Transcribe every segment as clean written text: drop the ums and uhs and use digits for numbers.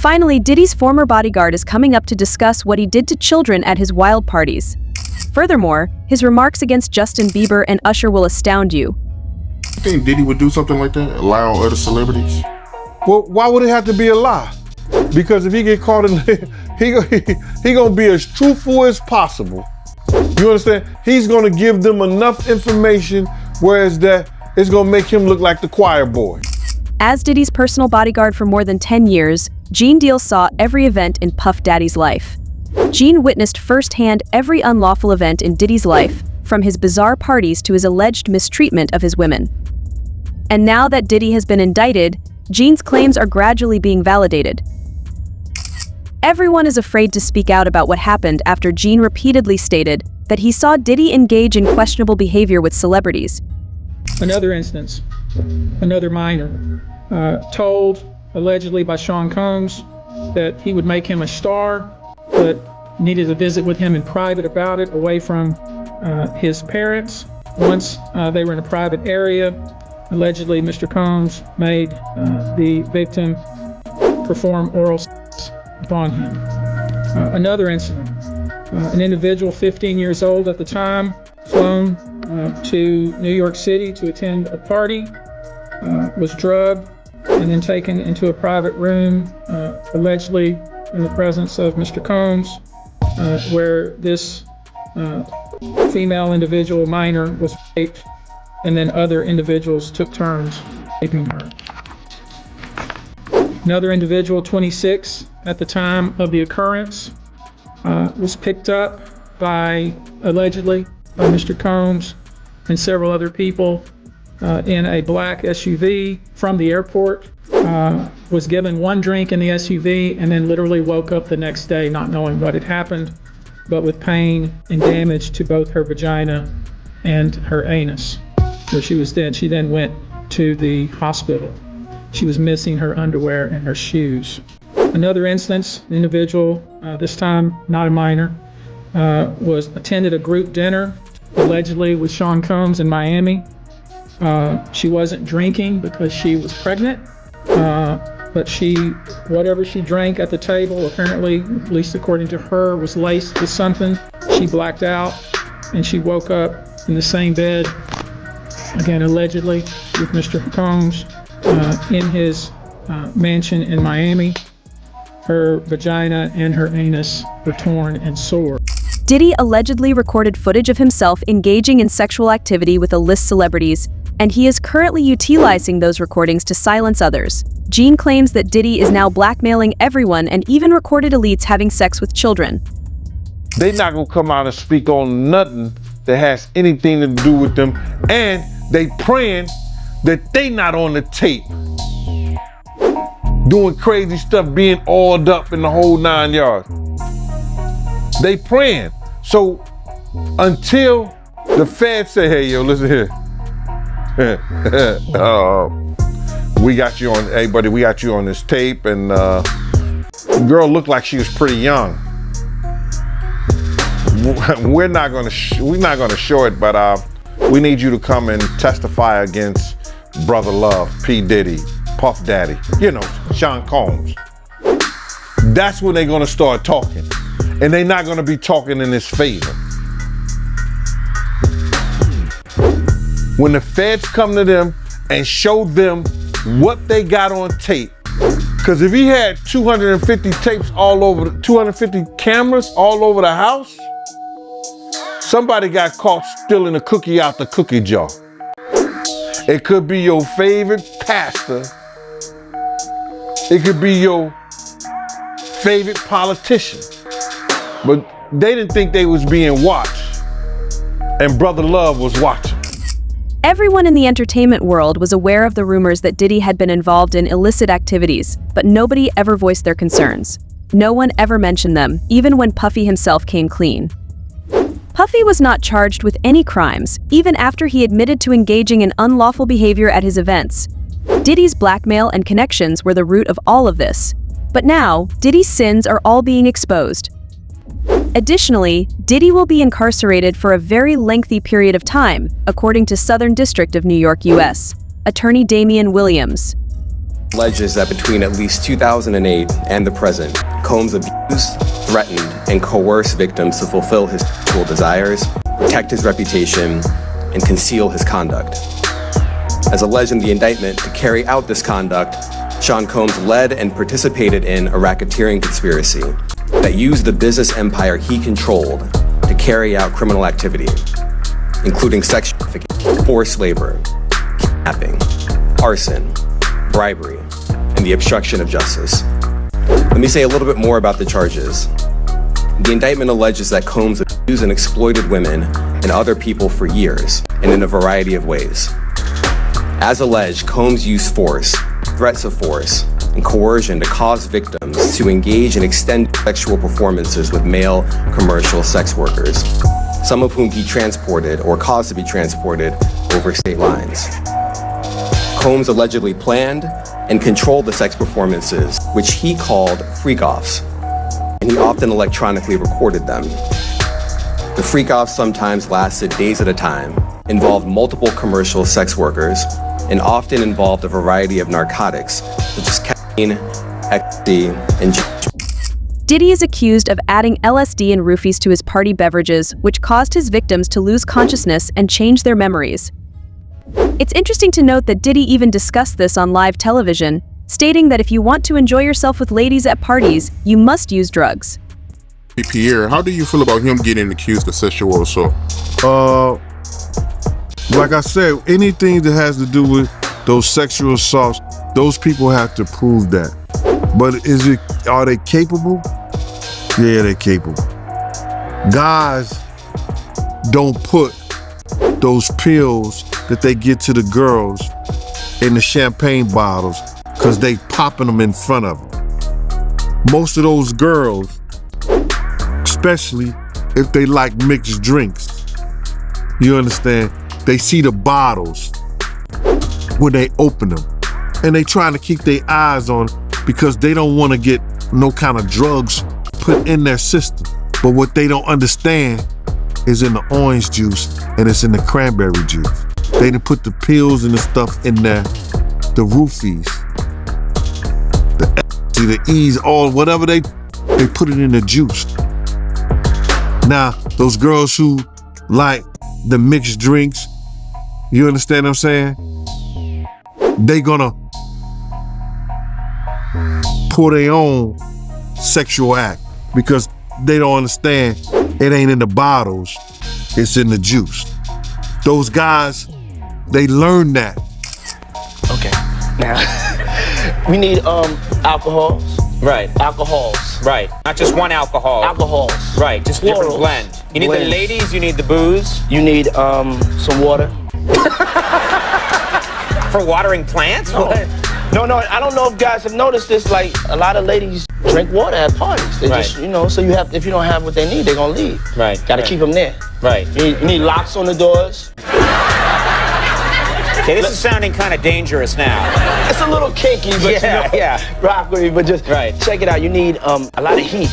Finally, Diddy's former bodyguard is coming up to discuss what he did to children at his wild parties. Furthermore, his remarks against Justin Bieber and Usher will astound you. You think Diddy would do something like that? Allow other celebrities? Well, why would it have to be a lie? Because if he get caught in, he gonna be as truthful as possible. You understand? He's gonna give them enough information, whereas that it's gonna make him look like the choir boy. As Diddy's personal bodyguard for more than 10 years, Gean Deal saw every event in Puff Daddy's life. Gean witnessed firsthand every unlawful event in Diddy's life, from his bizarre parties to his alleged mistreatment of his women. And now that Diddy has been indicted, Gean's claims are gradually being validated. Everyone is afraid to speak out about what happened after Gean repeatedly stated that he saw Diddy engage in questionable behavior with celebrities. Another instance, another minor, told allegedly by Sean Combs that he would make him a star, but needed a visit with him in private about it, away from his parents. Once they were in a private area, allegedly Mr. Combs made the victim perform oral sex upon him. Another incident, an individual 15 years old at the time, flown to New York City to attend a party, was drugged and then taken into a private room, allegedly in the presence of Mr. Combs, where this female individual, minor, was raped, and then other individuals took turns raping her. Another individual, 26 at the time of the occurrence, was picked up by, allegedly, by Mr. Combs and several other people in a black SUV from the airport, was given one drink in the SUV, and then literally woke up the next day not knowing what had happened, but with pain and damage to both her vagina and her anus, where she was dead. She then went to the hospital. She was missing her underwear and her shoes. Another instance, an individual, this time not a minor, was attended a group dinner, allegedly with Sean Combs in Miami. She wasn't drinking because she was pregnant, but whatever she drank at the table, apparently, at least according to her, was laced with something. She blacked out, and she woke up in the same bed, again allegedly, with Mr. Combs in his mansion in Miami. Her vagina and her anus were torn and sore. Diddy allegedly recorded footage of himself engaging in sexual activity with A-list celebrities, and he is currently utilizing those recordings to silence others. Gean claims that Diddy is now blackmailing everyone and even recorded elites having sex with children. They not gonna come out and speak on nothing that has anything to do with them, and they praying that they not on the tape doing crazy stuff, being oiled up in the whole 9 yards. They praying. So until the feds say, hey, yo, listen here. We got you on, hey buddy, we got you on this tape, and the girl looked like she was pretty young. We're not gonna show it, but we need you to come and testify against Brother Love, P. Diddy, Puff Daddy, you know, Sean Combs. That's when they're gonna start talking, and they're not gonna be talking in his favor. When the feds come to them and show them what they got on tape, because if he had 250 tapes all over, 250 cameras all over the house, somebody got caught stealing a cookie out the cookie jar. It could be your favorite pastor. It could be your favorite politician. But they didn't think they was being watched, and Brother Love was watching. Everyone in the entertainment world was aware of the rumors that Diddy had been involved in illicit activities, but nobody ever voiced their concerns. No one ever mentioned them, even when Puffy himself came clean. Puffy was not charged with any crimes, even after he admitted to engaging in unlawful behavior at his events. Diddy's blackmail and connections were the root of all of this. But now, Diddy's sins are all being exposed. Additionally, Diddy will be incarcerated for a very lengthy period of time, according to Southern District of New York, U.S. Attorney Damian Williams. alleges that between at least 2008 and the present, Combs abused, threatened, and coerced victims to fulfill his sexual desires, protect his reputation, and conceal his conduct. As alleged in the indictment, to carry out this conduct, Sean Combs led and participated in a racketeering conspiracy that used the business empire he controlled to carry out criminal activity, including sex trafficking, forced labor, kidnapping, arson, bribery, and the obstruction of justice. Let me say a little bit more about the charges. The indictment alleges that Combs abused and exploited women and other people for years and in a variety of ways. As alleged, Combs used force, threats of force, and coercion to cause victims to engage in extended sexual performances with male commercial sex workers, some of whom he transported or caused to be transported over state lines. Combs allegedly planned and controlled the sex performances, which he called freak-offs, and he often electronically recorded them. The freak-offs sometimes lasted days at a time, involved multiple commercial sex workers, and often involved a variety of narcotics, such as caffeine, ecstasy, and Diddy is accused of adding LSD and roofies to his party beverages, which caused his victims to lose consciousness and change their memories. It's interesting to note that Diddy even discussed this on live television, stating that if you want to enjoy yourself with ladies at parties, you must use drugs. Hey, Pierre, how do you feel about him getting accused of sexual assault? Like I said, anything that has to do with those sexual assaults, those people have to prove that. But are they capable? Yeah, they're capable. Guys don't put those pills that they get to the girls in the champagne bottles because they popping them in front of them. Most of those girls, especially if they like mixed drinks, you understand? They see the bottles when they open them, and they trying to keep their eyes on because they don't want to get no kind of drugs put in their system. But what they don't understand is in the orange juice and it's in the cranberry juice. They done put the pills and the stuff in there, the roofies, the E's, all whatever they put it in the juice. Now, those girls who like the mixed drinks, you understand what I'm saying? They gonna pour their own sexual act because they don't understand it ain't in the bottles, it's in the juice. Those guys, they learn that. Okay, now, we need alcohols. Right. Alcohols. Right. Not just one alcohol. Alcohols. Right. Just different Plurals. blend. You need the Blend. ladies, you need the booze. You need some water. For watering plants? No. What? No, I don't know if guys have noticed this, like a lot of ladies drink water at parties. They Right. just, so if you don't have what they need, they're gonna leave. Right. Gotta Right. keep them there. Right. You need locks on the doors. Okay, this is sounding kind of dangerous now. It's a little kinky, but Yeah. rock with me, but just check it out. You need a lot of heat.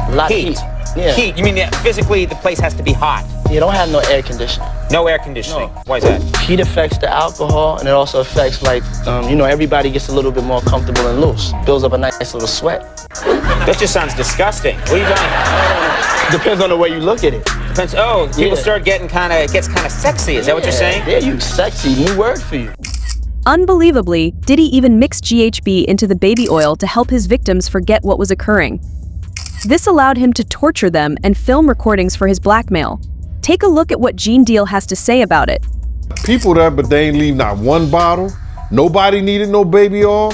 A lot Heat. of heat. Yeah. Heat. You mean that physically the place has to be hot? You don't have no air conditioning. No air conditioning. No. Why is that? Heat affects the alcohol, and it also affects everybody gets a little bit more comfortable and loose. Builds up a nice little sweat. That just sounds disgusting. What are you talking? Depends on the way you look at it. Depends. Oh, people start getting gets kind of sexy. Is that what you're saying? Yeah, you sexy. New word for you. Unbelievably, Diddy even mixed GHB into the baby oil to help his victims forget what was occurring. This allowed him to torture them and film recordings for his blackmail. Take a look at what Gean Deal has to say about it. People there, but they ain't leave not one bottle. Nobody needed no baby oil.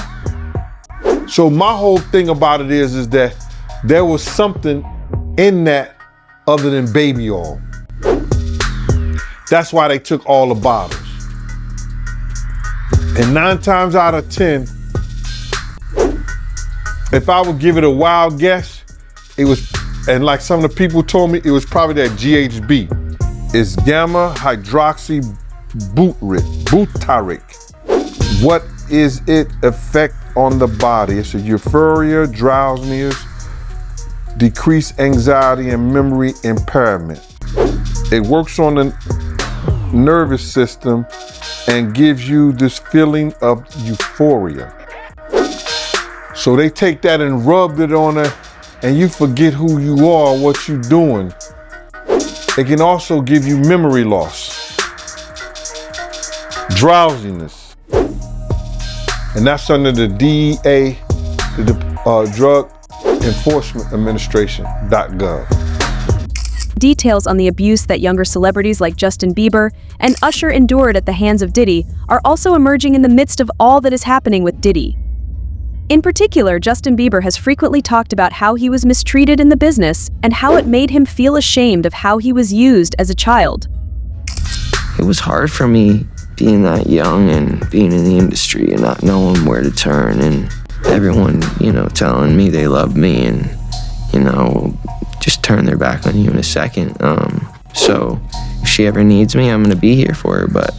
So my whole thing about it is that there was something in that other than baby oil. That's why they took all the bottles. And 9 times out of 10, if I would give it a wild guess, it was, and like some of the people told me, it was probably that GHB. It's gamma hydroxy butyric. What is its effect on the body? It's a euphoria, drowsiness, decreased anxiety, and memory impairment. It works on the nervous system and gives you this feeling of euphoria. So they take that and rubbed it on her, and you forget who you are, what you're doing. It can also give you memory loss, drowsiness, and that's under the DEA, the Drug Enforcement Administration.gov. Details on the abuse that younger celebrities like Justin Bieber and Usher endured at the hands of Diddy are also emerging in the midst of all that is happening with Diddy. In particular, Justin Bieber has frequently talked about how he was mistreated in the business and how it made him feel ashamed of how he was used as a child. It was hard for me being that young and being in the industry and not knowing where to turn, and everyone, telling me they loved me and, just turn their back on you in a second. So if she ever needs me, I'm gonna be here for her. But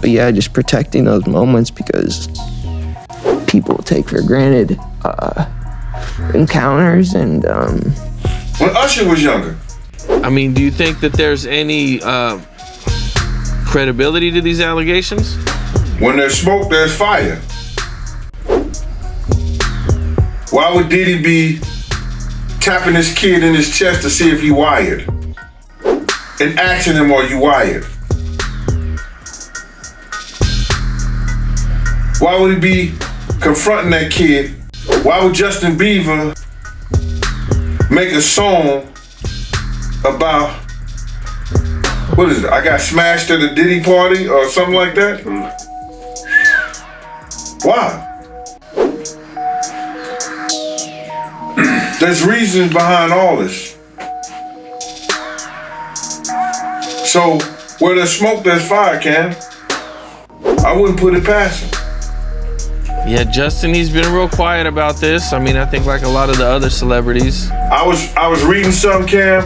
yeah, just protecting those moments, because people take for granted encounters and When Usher was younger. I mean, do you think that there's any credibility to these allegations? When there's smoke, there's fire. Why would Diddy be tapping his kid in his chest to see if he wired? And asking him, are you wired? Why would he be confronting that kid? Why would Justin Bieber make a song about, what is it? I got smashed at a Diddy party or something like that? Why? There's reasons behind all this. So where there's smoke, there's fire, Cam. I wouldn't put it past him. Yeah, Justin, he's been real quiet about this. I mean, I think like a lot of the other celebrities. I was reading something, Cam,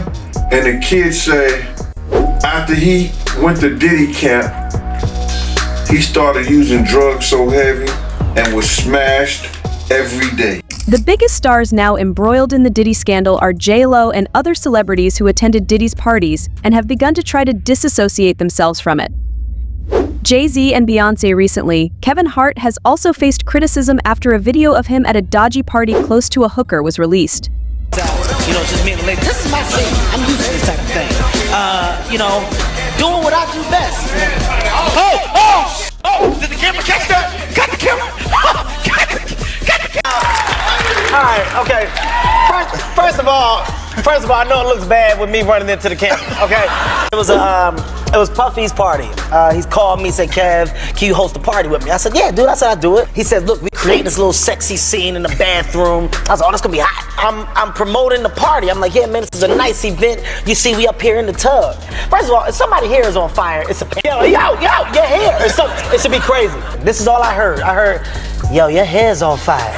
and the kid said after he went to Diddy camp, he started using drugs so heavy and was smashed every day. The biggest stars now embroiled in the Diddy scandal are J-Lo and other celebrities who attended Diddy's parties and have begun to try to disassociate themselves from it. Jay-Z and Beyonce recently. Kevin Hart has also faced criticism after a video of him at a dodgy party close to a hooker was released. Just me and the lady. This is my scene. I'm used to this type of thing. Doing what I do best. Oh! Did the camera catch that? Got the camera. Got the camera. All right. Okay. First of all, I know it looks bad with me running into the camera. Okay. It was Puffy's party. He's called me, said, Kev, can you host a party with me? I said, yeah, dude. I said, I'll do it. He said, look, we creating this little sexy scene in the bathroom. I said, oh, that's gonna be hot. I'm promoting the party. I'm like, yeah, man, this is a nice event. You see, we up here in the tub. First of all, if somebody's hair is on fire, it's a yo, your hair. It should be crazy. This is all I heard. I heard, yo, your hair's on fire.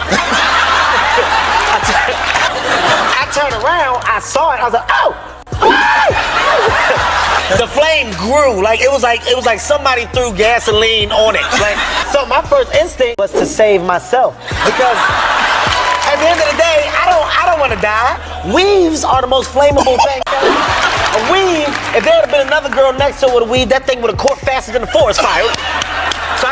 I turned around, I saw it, I was like, oh! The flame grew, it was like somebody threw gasoline on it. So my first instinct was to save myself, because at the end of the day, I don't want to die. Weaves are the most flammable thing. A weave, if there had been another girl next to it with a weave, that thing would have caught faster than the forest fire. So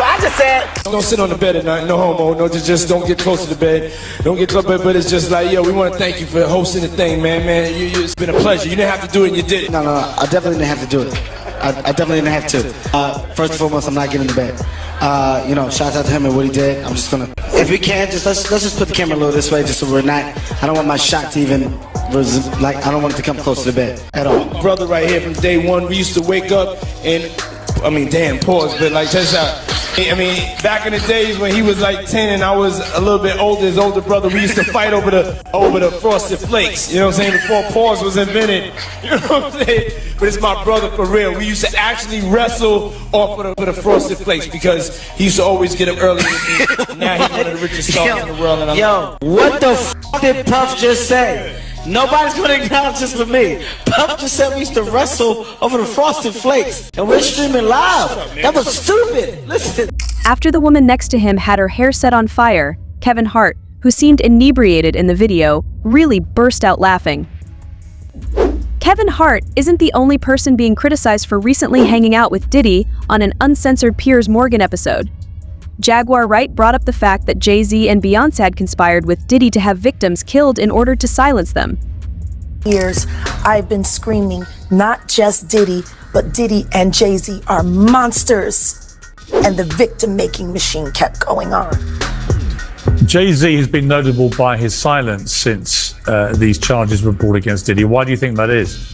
I just said, don't sit on the bed at night, no homo, no, just don't get close to the bed. Don't get close, but it's just like, yo, we want to thank you for hosting the thing, man. It's been a pleasure. You didn't have to do it, and you did it. No, I definitely didn't have to do it. I definitely didn't have to. First and foremost, I'm not getting in the bed. Shout out to him and what he did. I'm just gonna, if we can, let's just put the camera a little this way, just so we're not. I don't want my shot to even, I don't want it to come close to the bed at all. Brother right here from day one, we used to wake up and, pause, but just back in the days when he was like 10 and I was a little bit older, his older brother, we used to fight over the Frosted Flakes, you know what I'm saying, before pause was invented, you know what I'm saying, but it's my brother for real. We used to actually wrestle off of the Frosted Flakes because he used to always get up early with me. Now he's one of the richest stars in the world. And what the f*** did Puff just say? Nobody's gonna acknowledge this but me. Puff just said we used to wrestle over the Frosted Flakes, and we're streaming live. That was stupid. Listen. After the woman next to him had her hair set on fire, Kevin Hart, who seemed inebriated in the video, really burst out laughing. Kevin Hart isn't the only person being criticized for recently hanging out with Diddy on an uncensored Piers Morgan episode. Jaguar Wright brought up the fact that Jay-Z and Beyonce had conspired with Diddy to have victims killed in order to silence them. Years, I've been screaming, not just Diddy, but Diddy and Jay-Z are monsters. And the victim-making machine kept going on. Jay-Z has been notable by his silence since these charges were brought against Diddy. Why do you think that is?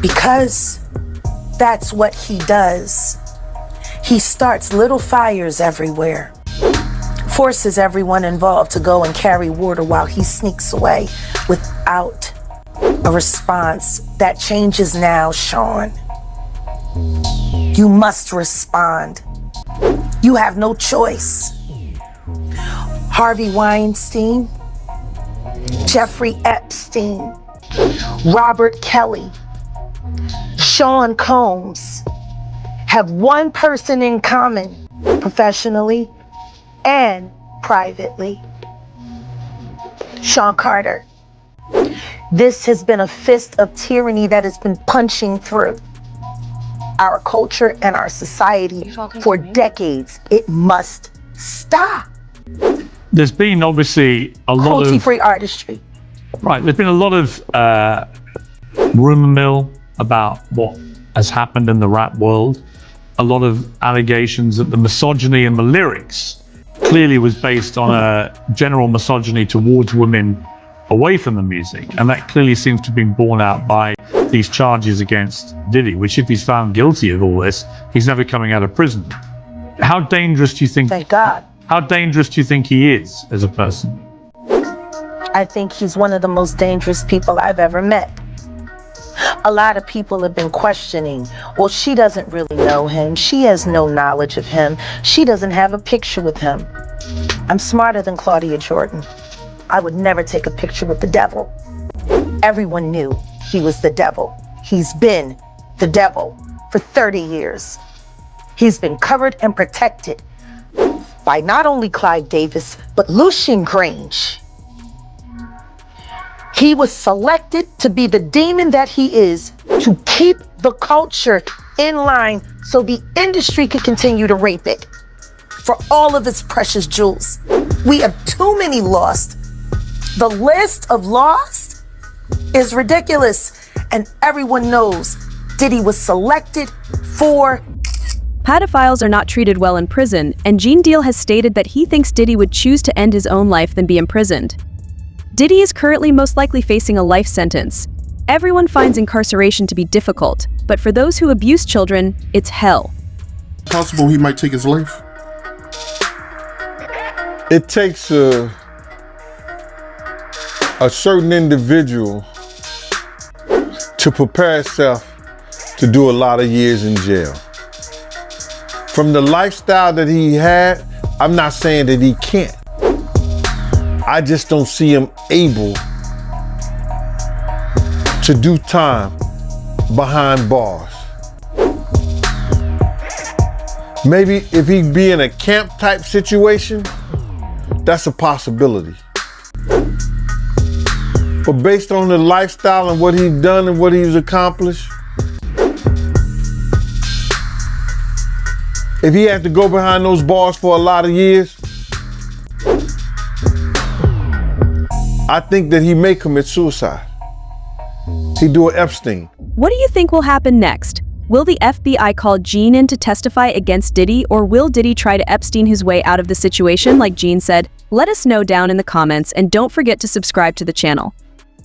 Because that's what he does. He starts little fires everywhere, forces everyone involved to go and carry water while he sneaks away without a response. That changes now, Sean. You must respond. You have no choice. Harvey Weinstein, Jeffrey Epstein, Robert Kelly, Sean Combs have one person in common, professionally and privately. Sean Carter. This has been a fist of tyranny that has been punching through our culture and our society for decades. It must stop. There's been obviously a lot of cruelty-free artistry. Right, there's been a lot of rumor mill about what has happened in the rap world. A lot of allegations that the misogyny in the lyrics clearly was based on a general misogyny towards women away from the music. And that clearly seems to have been borne out by these charges against Diddy, which if he's found guilty of all this, he's never coming out of prison. How dangerous do you think? Thank God. How dangerous do you think he is as a person? I think he's one of the most dangerous people I've ever met. A lot of people have been questioning, well, she doesn't really know him. She has no knowledge of him. She doesn't have a picture with him. I'm smarter than Claudia Jordan. I would never take a picture with the devil. Everyone knew he was the devil. He's been the devil for 30 years. He's been covered and protected by not only Clive Davis, but Lucian Grange. He was selected to be the demon that he is, to keep the culture in line so the industry could continue to rape it for all of its precious jewels. We have too many lost. The list of lost is ridiculous, and everyone knows Diddy was selected for. Pedophiles are not treated well in prison, and Gean Deal has stated that he thinks Diddy would choose to end his own life than be imprisoned. Diddy is currently most likely facing a life sentence. Everyone finds incarceration to be difficult, but for those who abuse children, it's hell. Possible he might take his life. It takes a certain individual to prepare himself to do a lot of years in jail. From the lifestyle that he had, I'm not saying that he can't. I just don't see him able to do time behind bars. Maybe if he'd be in a camp type situation, that's a possibility. But based on the lifestyle and what he's done and what he's accomplished, if he had to go behind those bars for a lot of years, I think that he may commit suicide. He'd do an Epstein. What do you think will happen next? Will the FBI call Gean in to testify against Diddy, or will Diddy try to Epstein his way out of the situation like Gean said? Let us know down in the comments, and don't forget to subscribe to the channel.